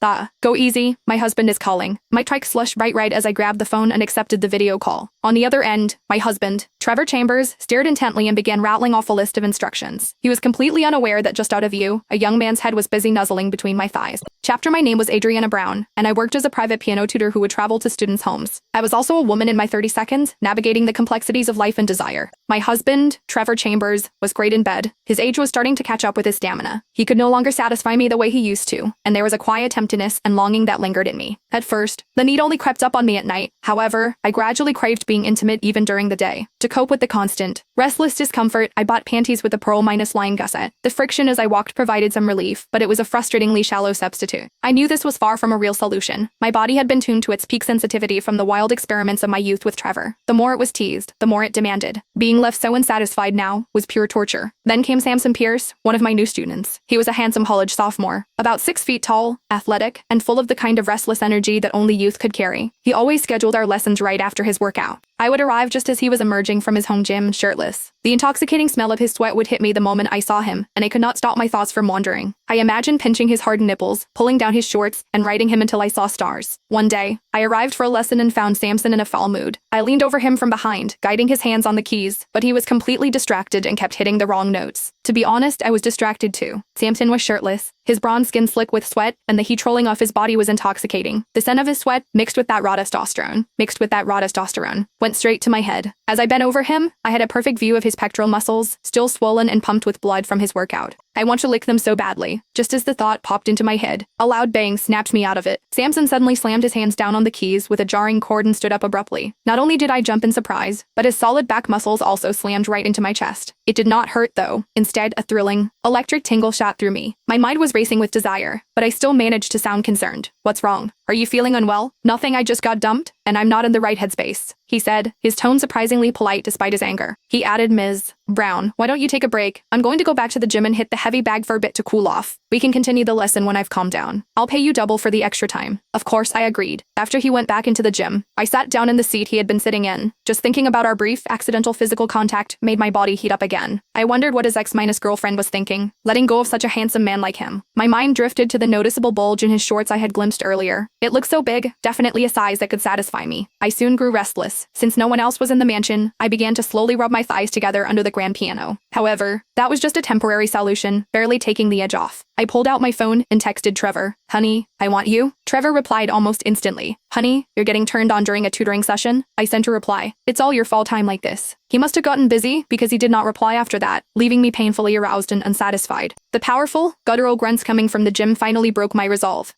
Go easy, my husband is calling. My trike flushed bright red as I grabbed the phone and accepted the video call. On the other end, my husband, Trevor Chambers, stared intently and began rattling off a list of instructions. He was completely unaware that just out of view, a young man's head was busy nuzzling between my thighs. Chapter: My name was Adriana Brown, and I worked as a private piano tutor who would travel to students' homes. I was also a woman in my 30s, navigating the complexities of life and desire. My husband, Trevor Chambers, was great in bed. His age was starting to catch up with his stamina. He could no longer satisfy me the way he used to, and there was a quiet emptiness and longing that lingered in me. At first, the need only crept up on me at night. However, I gradually craved being intimate even during the day. To cope with the constant, restless discomfort, I bought panties with a pearl-line gusset. The friction as I walked provided some relief, but it was a frustratingly shallow substitute. I knew this was far from a real solution. My body had been tuned to its peak sensitivity from the wild experiments of my youth with Trevor. The more it was teased, the more it demanded. Being left so unsatisfied now was pure torture. Then came Samson Pierce, one of my new students. He was a handsome college sophomore, about 6 feet tall, athletic, and full of the kind of restless energy that only youth could carry. He always scheduled our lessons right after his workout. I would arrive just as he was emerging from his home gym, shirtless. The intoxicating smell of his sweat would hit me the moment I saw him, and I could not stop my thoughts from wandering. I imagined pinching his hardened nipples, pulling down his shorts, and riding him until I saw stars. One day, I arrived for a lesson and found Samson in a foul mood. I leaned over him from behind, guiding his hands on the keys, but he was completely distracted and kept hitting the wrong notes. To be honest, I was distracted too. Samson was shirtless, his bronze skin slick with sweat, and the heat rolling off his body was intoxicating. The scent of his sweat, mixed with that raw testosterone, went straight to my head. As I bent over him, I had a perfect view of his pectoral muscles, still swollen and pumped with blood from his workout. I want to lick them so badly. Just as the thought popped into my head, a loud bang snapped me out of it. Samson suddenly slammed his hands down on the keys with a jarring chord and stood up abruptly. Not only did I jump in surprise, but his solid back muscles also slammed right into my chest. It did not hurt though. Instead, a thrilling, electric tingle shot through me. My mind was racing with desire, but I still managed to sound concerned. What's wrong? Are you feeling unwell? Nothing, I just got dumped, and I'm not in the right headspace, he said, his tone surprisingly polite despite his anger. He added, Ms. Brown, why don't you take a break? I'm going to go back to the gym and hit the heavy bag for a bit to cool off. We can continue the lesson when I've calmed down. I'll pay you double for the extra time. Of course, I agreed. After he went back into the gym, I sat down in the seat he had been sitting in. Just thinking about our brief, accidental physical contact made my body heat up again. I wondered what his ex-girlfriend was thinking, letting go of such a handsome man like him. My mind drifted to the noticeable bulge in his shorts I had glimpsed earlier. It looked so big, definitely a size that could satisfy me. I soon grew restless. Since no one else was in the mansion, I began to slowly rub my thighs together under the grand piano. However, that was just a temporary solution, barely taking the edge off. I pulled out my phone and texted Trevor. Honey, I want you. Trevor replied almost instantly. Honey, you're getting turned on during a tutoring session? I sent a reply. It's all your fault time like this. He must have gotten busy because he did not reply after that, leaving me painfully aroused and unsatisfied. The powerful, guttural grunts coming from the gym finally broke my resolve.